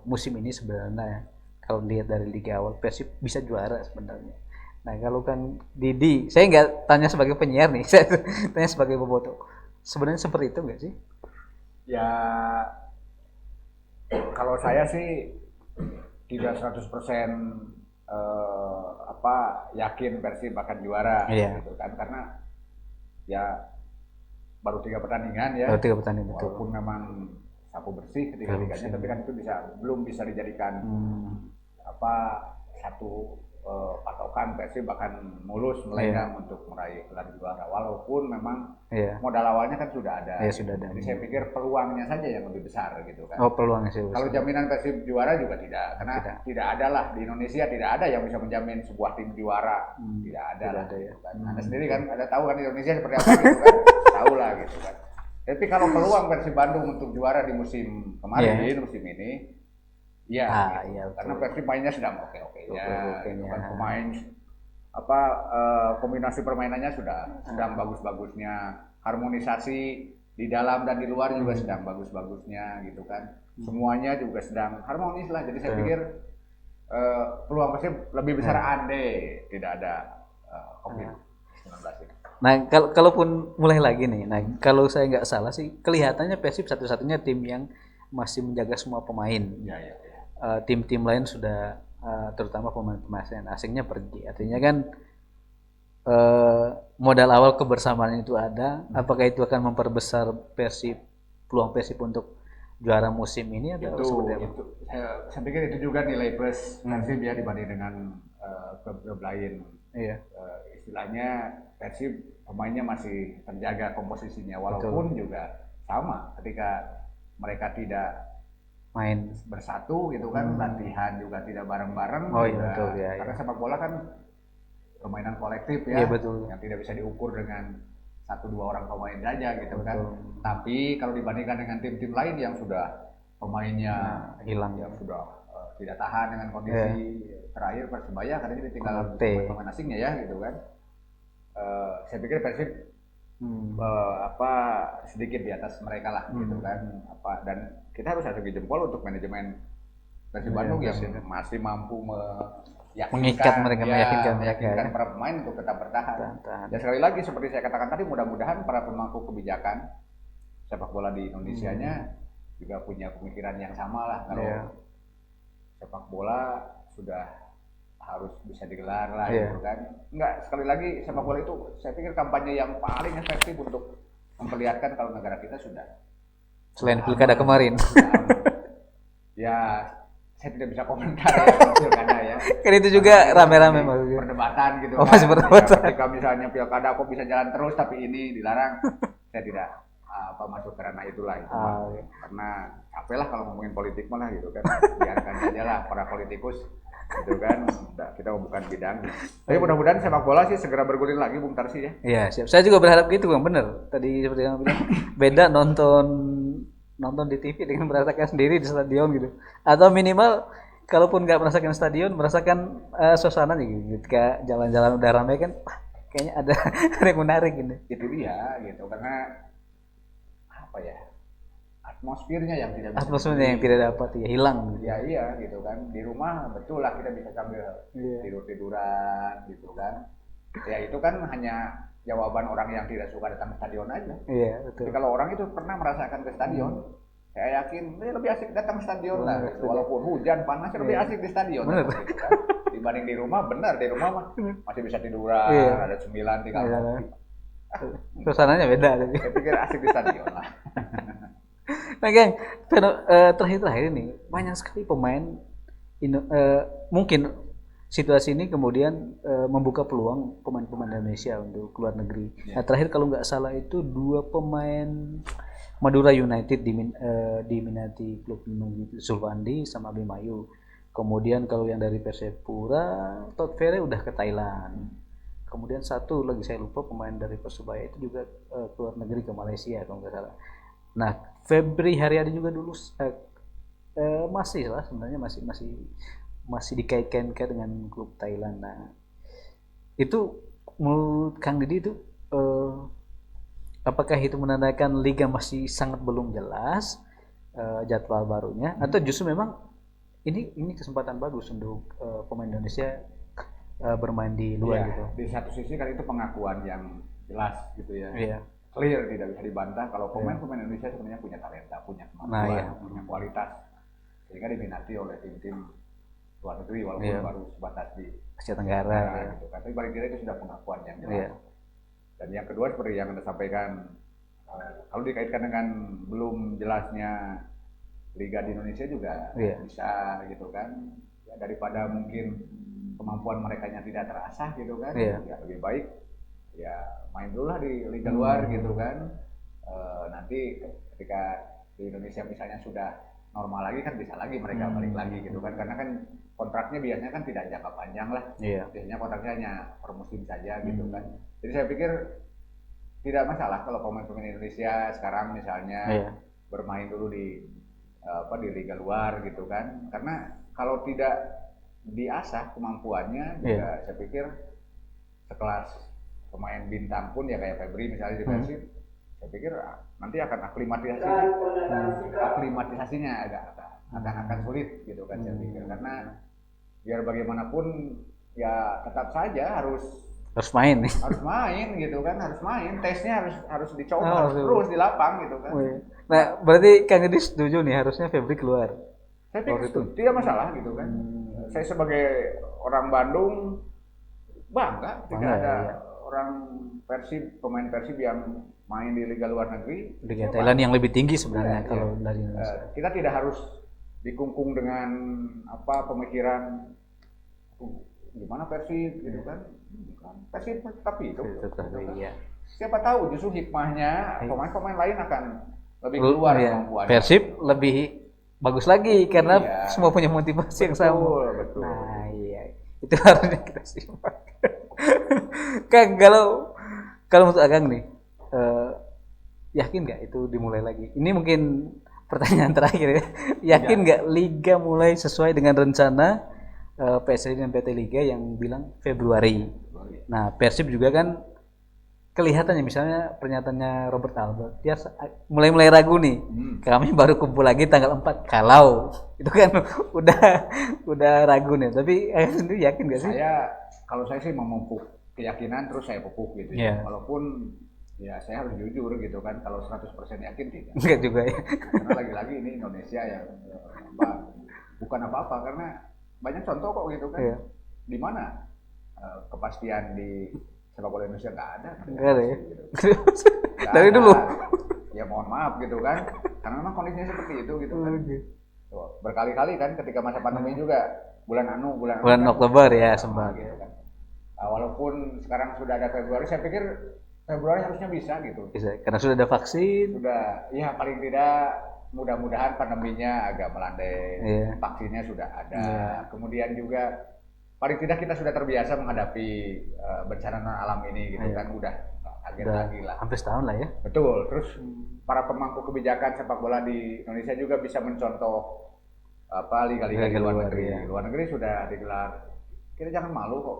musim ini sebenarnya kalau lihat dari liga awal Persib bisa juara sebenarnya. Nah, kalau Kang Didi, saya nggak tanya sebagai penyiar nih, saya tanya sebagai bobotoh. Sebenarnya seperti itu nggak sih? Ya kalau saya sih tidak 100% yakin Persib akan juara Iya. gitu kan, karena ya baru 3 pertandingan ya. Kalau 3 pertandingan betul. Walaupun memang sapu bersih ketika liganya, tapi kan itu belum bisa dijadikan satu patokan Persib akan mulus melenggang untuk meraih gelar juara, walaupun memang Iya. modal awalnya kan sudah ada. Iya, sudah ada. Jadi saya pikir peluangnya saja yang lebih besar gitu kan. Oh, peluangnya sih. Kalau jaminan Persib juara juga tidak, karena Tidak. tidak ada lah di Indonesia, tidak ada yang bisa menjamin sebuah tim juara, tidak ada Tidak lah. ada ya. Gitu kan. Anda sendiri kan ada tahu kan Indonesia seperti apa gitu kan, tahu lah gitu kan. Tapi kalau peluang Persib Bandung untuk juara di musim kemarin, musim ini, ya, gitu. iya, Karena Persib mainnya sedang oke-okenya, gitu kan. Oke-okenya. Pemain kombinasi permainannya sedang bagus-bagusnya, harmonisasi di dalam dan di luar juga sedang bagus-bagusnya gitu kan. Semuanya juga sedang harmonis lah. Jadi saya pikir peluang Persib lebih besar andai tidak ada COVID-19 ini. Nah, kalaupun mulai lagi nih, nah kalau saya nggak salah sih, kelihatannya Persib satu-satunya tim yang masih menjaga semua pemain. Ya. Tim-tim lain sudah, terutama pemain-pemain asingnya pergi. Artinya kan modal awal kebersamaan itu ada. Apakah itu akan memperbesar peluang Persib untuk juara musim ini atau seperti apa? Itu saya pikir itu juga nilai plus Persib ya dibanding dengan klub-klub lain. Iya. Istilahnya Persib pemainnya masih terjaga komposisinya, walaupun juga sama ketika mereka tidak Main. bersatu gitu kan, latihan juga tidak bareng-bareng. Oh iya, juga. betul, ya, Karena sepak bola kan permainan kolektif ya, Iya, betul. yang tidak bisa diukur dengan 1-2 orang pemain saja gitu kan. Betul. Tapi kalau dibandingkan dengan tim-tim lain yang sudah pemainnya hilang yang sudah tidak tahan dengan kondisi terakhir Persebaya, karena ini tinggal pemain asingnya ya gitu kan. Saya pikir Persib sedikit di atas mereka lah gitu kan. Dan kita harus acungi jempol untuk manajemen Persib Bandung yang masih mampu mengikat mereka, meyakinkan para pemain untuk tetap bertahan. Dan sekali lagi seperti saya katakan tadi, mudah-mudahan para pemangku kebijakan sepak bola di Indonesianya juga punya pemikiran yang sama lah, kalau sepak bola sudah harus bisa digelar lah gitu kan. Enggak, sekali lagi sepak bola itu saya pikir kampanye yang paling efektif untuk memperlihatkan kalau negara kita sudah selain pilkada kemarin. Ya saya tidak bisa komentar ya pilkada ya. Kan itu juga rame-rame perdebatan gitu kan. Masih perdebatan. Ya, ketika misalnya pilkada kok bisa jalan terus tapi ini dilarang, saya tidak masuk ke ranah itulah itu. Karena capek lah kalau ngomongin politik malah gitu kan. Biarkan aja lah para politikus gitu kan, kita bukan bidang. Tapi mudah-mudahan sepak bola sih segera bergulir lagi, Bung Tarsi ya. Iya, siap. Saya juga berharap gitu, Bang. Bener. Tadi seperti yang bilang, beda nonton di TV dengan merasakan sendiri di stadion gitu. Atau minimal kalaupun nggak merasakan stadion, merasakan suasananya gitu. Ketika jalan-jalan udah ramai kan, kayaknya ada yang menarik gitu. Itu dia gitu, karena apa ya? Atmosfernya yang tidak dapat ya, hilang gitu. Ya iya gitu kan. Di rumah betul lah kita bisa sambil tidur-tiduran gitu kan. Ya itu kan hanya jawaban orang yang tidak suka datang ke stadion aja. Iya, betul. Tapi kalau orang itu pernah merasakan ke stadion, saya yakin lebih asik datang ke stadion lah gitu. Walaupun hujan panas lebih asik di stadion gitu kan. Dibanding di rumah, benar di rumah mah masih bisa tiduran, ada cemilan tinggal ngopi. Suasananya beda tapi. Saya pikir asik di stadion lah. Nah, Kang, terakhir ini banyak sekali pemain mungkin situasi ini kemudian membuka peluang pemain-pemain Indonesia untuk keluar negeri. Nah, terakhir kalau nggak salah itu 2 pemain Madura United diminati klub Sulwandi sama Abimayu. Kemudian kalau yang dari Persipura, Todd Ferry udah ke Thailand. Kemudian satu lagi saya lupa pemain dari Persebaya itu juga keluar negeri ke Malaysia kalau nggak salah. Nah, Febri Haryadi juga dulu masih lah sebenarnya masih dikaitkan dengan klub Thailand. Nah, itu menurut Kang Didi itu apakah itu menandakan liga masih sangat belum jelas jadwal barunya atau justru memang ini kesempatan bagus untuk pemain Indonesia bermain di luar gitu. Di satu sisi kan itu pengakuan yang jelas gitu ya. Iya. Clear, tidak bisa dibantah kalau pemain-pemain Indonesia sebenarnya punya talenta, punya kemampuan, punya kualitas sehingga diminati oleh tim-tim luar negeri walaupun baru sebatas di Asia Tenggara gitu kan. Tapi paling tidak itu sudah pengakuan yang jelas. Dan yang kedua seperti yang Anda sampaikan, kalau dikaitkan dengan belum jelasnya liga di Indonesia juga bisa gitu kan. Ya, daripada mungkin kemampuan mereka yang tidak terasah gitu kan, ya lebih baik ya main dulu lah di liga luar gitu kan. Nanti ketika di Indonesia misalnya sudah normal lagi kan bisa lagi mereka balik lagi gitu kan, karena kan kontraknya biasanya kan tidak jangka panjang lah, biasanya kontraknya hanya per musim saja gitu kan. Jadi saya pikir tidak masalah kalau pemain-pemain Indonesia sekarang misalnya bermain dulu di liga luar gitu kan, karena kalau tidak diasah kemampuannya juga saya pikir sekelas pemain bintang pun ya kayak Febri misalnya di Persib, saya pikir nanti akan aklimatisasinya akan sulit gitu kan saya pikir, karena biar bagaimanapun ya tetap saja harus main gitu kan, harus main, tesnya harus dicoba terus di lapang gitu kan. Nah berarti Kang Edi setuju nih harusnya Febri keluar? Saya pikir itu tidak masalah gitu kan. Saya sebagai orang Bandung bangga ketika ada orang Persib, pemain Persib yang main di liga luar negeri. Liga Thailand yang lebih tinggi sebenarnya kalau dari Indonesia. Kita tidak harus dikungkung dengan pemikiran gimana Persib gitu kan. Persib tapi itu. Siapa tahu justru hikmahnya pemain-pemain lain akan lebih keluar kemampuannya. Persib lebih bagus lagi karena semua punya motivasi yang sama. Betul. Nah itu harusnya kita simak. Kang, kalau menurut Agang nih, yakin nggak itu dimulai lagi? Ini mungkin pertanyaan terakhir ya. Yakin nggak liga mulai sesuai dengan rencana PSSI dan PT Liga yang bilang Februari? Nah, Persib juga kan kelihatannya misalnya pernyataannya Robert Albert, dia mulai ragu nih. Kami baru kumpul lagi tanggal 4 kalau itu kan udah ragu nih. Tapi sendiri yakin nggak sih? Kalau saya sih memupuk keyakinan terus saya pupuk gitu ya. Walaupun ya saya harus jujur gitu kan, kalau 100% yakin tidak. Enggak juga ya. Karena lagi-lagi ini Indonesia yang bukan apa-apa, karena banyak contoh kok gitu kan. Di mana kepastian di sepak bola Indonesia nggak ada ya. Gitu. Dari dulu. Ya mohon maaf gitu kan, karena memang kondisinya seperti itu gitu kan. Berkali-kali kan ketika masa pandemi juga bulan Oktober ya sempat. Gitu kan. Walaupun sekarang sudah ada Februari, saya pikir Februari harusnya bisa gitu. Bisa, karena sudah ada vaksin. Sudah, ya paling tidak mudah-mudahan pandeminya agak melandai, vaksinnya sudah ada. Kemudian juga paling tidak kita sudah terbiasa menghadapi bencana non alam ini gitu kan, udah kaget lagi lah. Hampir setahun lah ya. Betul. Terus para pemangku kebijakan sepak bola di Indonesia juga bisa mencontoh liga-liga di luar negeri. Luar negeri sudah digelar. Kita jangan malu kok,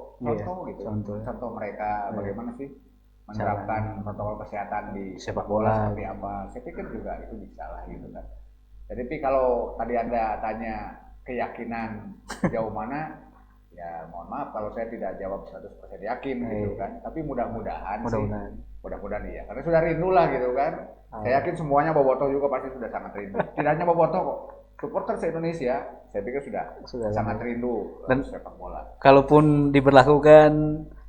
contoh mereka bagaimana sih menerapkan protokol kesehatan di sepak bola seperti apa. Saya pikir juga itu bisa lah gitu kan. Jadi kalau tadi Anda tanya keyakinan sejauh mana, ya mohon maaf kalau saya tidak jawab 100% yakin gitu kan. Tapi mudah-mudahan iya. Karena sudah rindu lah gitu kan. Saya yakin semuanya Bobotoh juga pasti sudah sangat rindu. Tidak hanya Bobotoh kok, supporter se-Indonesia saya pikir sudah sangat rindu sepak bola. Kalaupun diberlakukan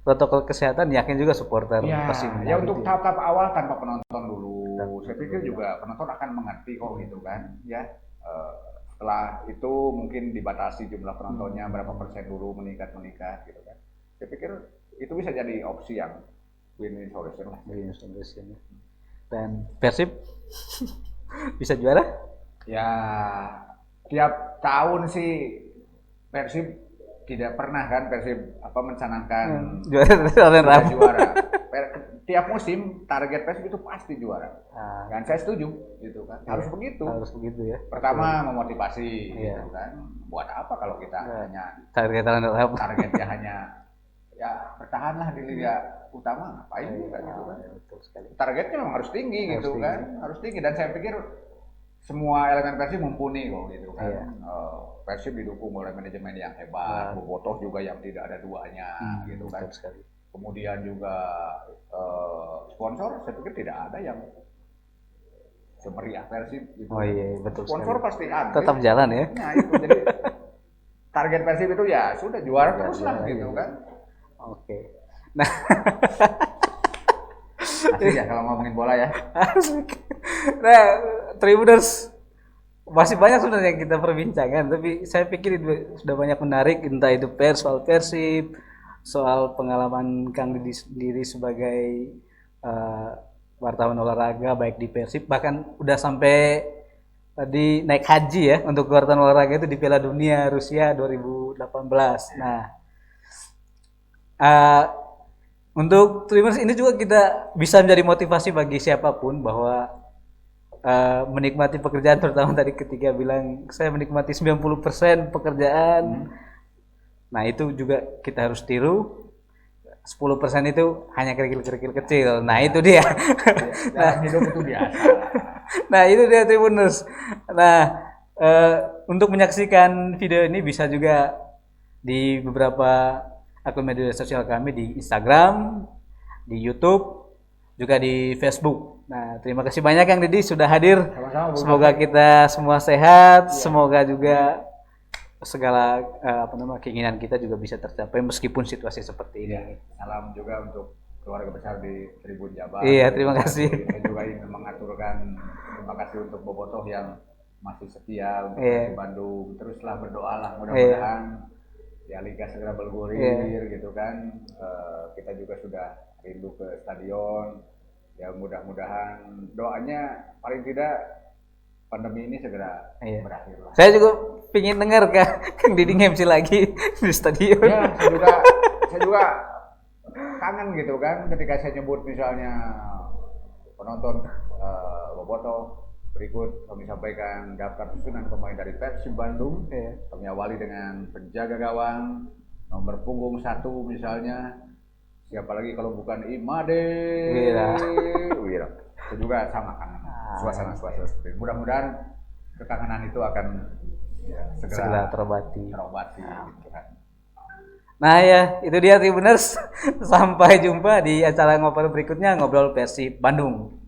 protokol kesehatan, yakin juga supporter pasti. Ya untuk tahap-tahap awal tanpa penonton dulu. Saya pikir juga penonton akan mengerti kok gitu kan. Ya setelah itu mungkin dibatasi jumlah penontonnya berapa persen dulu meningkat gitu kan. Saya pikir itu bisa jadi opsi yang win-win solution lah. Dan Persib bisa juara? Ya tiap tahun sih Persib tidak pernah kan Persib mencanangkan Juara juara. Tiap musim target Persib itu pasti juara. Dan saya setuju gitu kan. Harus begitu. Harus begitu ya. Pertama memotivasi Iya. gitu kan. Buat apa kalau kita hanya targetnya hanya ya bertahanlah di liga utama, ngapain juga gitu kan. Betul sekali. Targetnya memang harus tinggi gitu kan. Harus tinggi, dan saya pikir semua elemen Persib mumpuni kok gitu kan. Iya. Persib didukung oleh manajemen yang hebat, bobotoh juga yang tidak ada duanya gitu kan. Betul sekali. Kemudian juga sponsor, saya pikir tidak ada yang semeriah Persib gitu. Oh iya, betul Sponsor sekali. pasti ada. Tetap jalan ya. Nah itu jadi target Persib itu ya sudah juara terus lah gitu kan. Oke. Nah, asik ya kalau ngomongin bola ya. asik. Nah, Tribuners masih banyak sebenarnya yang kita perbincangkan, tapi saya pikir itu sudah banyak menarik, entah itu soal Persib, soal pengalaman Kang Didi sendiri sebagai wartawan olahraga baik di Persib, bahkan udah sampai tadi naik haji ya untuk wartawan olahraga itu di Piala Dunia Rusia 2018. Nah, untuk Tribuners ini juga kita bisa menjadi motivasi bagi siapapun bahwa menikmati pekerjaan, terutama tadi ketika bilang saya menikmati 90% pekerjaan. Nah, itu juga kita harus tiru. 10% itu hanya kerikil-kerikil kecil. Nah, itu dia. Dalam hidup itu biasa. Nah, itu dia Tribuners. Nah, untuk menyaksikan video ini bisa juga di beberapa akun media sosial kami di Instagram, di YouTube, juga di Facebook. Nah, terima kasih banyak Kang Didi sudah hadir. Sama-sama, Bu. Semoga kita semua sehat, semoga juga segala keinginan kita juga bisa tercapai meskipun situasi seperti ini. Iya, salam juga untuk keluarga besar di Tribun Jabar. Iya, terima kasih. Saya juga ingin mengaturkan terima kasih untuk bobotoh yang masih setia untuk Iya. Persib Bandung. Teruslah berdoalah, mudah-mudahan ya liga segera bergulir gitu kan. Kita juga sudah rindu ke stadion. Ya mudah-mudahan doanya paling tidak pandemi ini segera berakhir lah. Saya juga pingin dengar Kang Didi MC lagi di stadion. Ya, saya juga kangen gitu kan ketika saya nyebut misalnya penonton bobotoh. Berikut kami sampaikan daftar susunan pemain dari Persib Bandung. Kami awali dengan penjaga gawang nomor punggung 1 misalnya. Siapa lagi kalau bukan Imade Wira. Itu juga sama kangen. Suasana seperti itu. Mudah-mudahan kekangenan itu akan segera terobati. Gitu kan. Nah ya, itu dia Tribuners. Sampai jumpa di acara ngobrol berikutnya, Ngobrol Persib Bandung.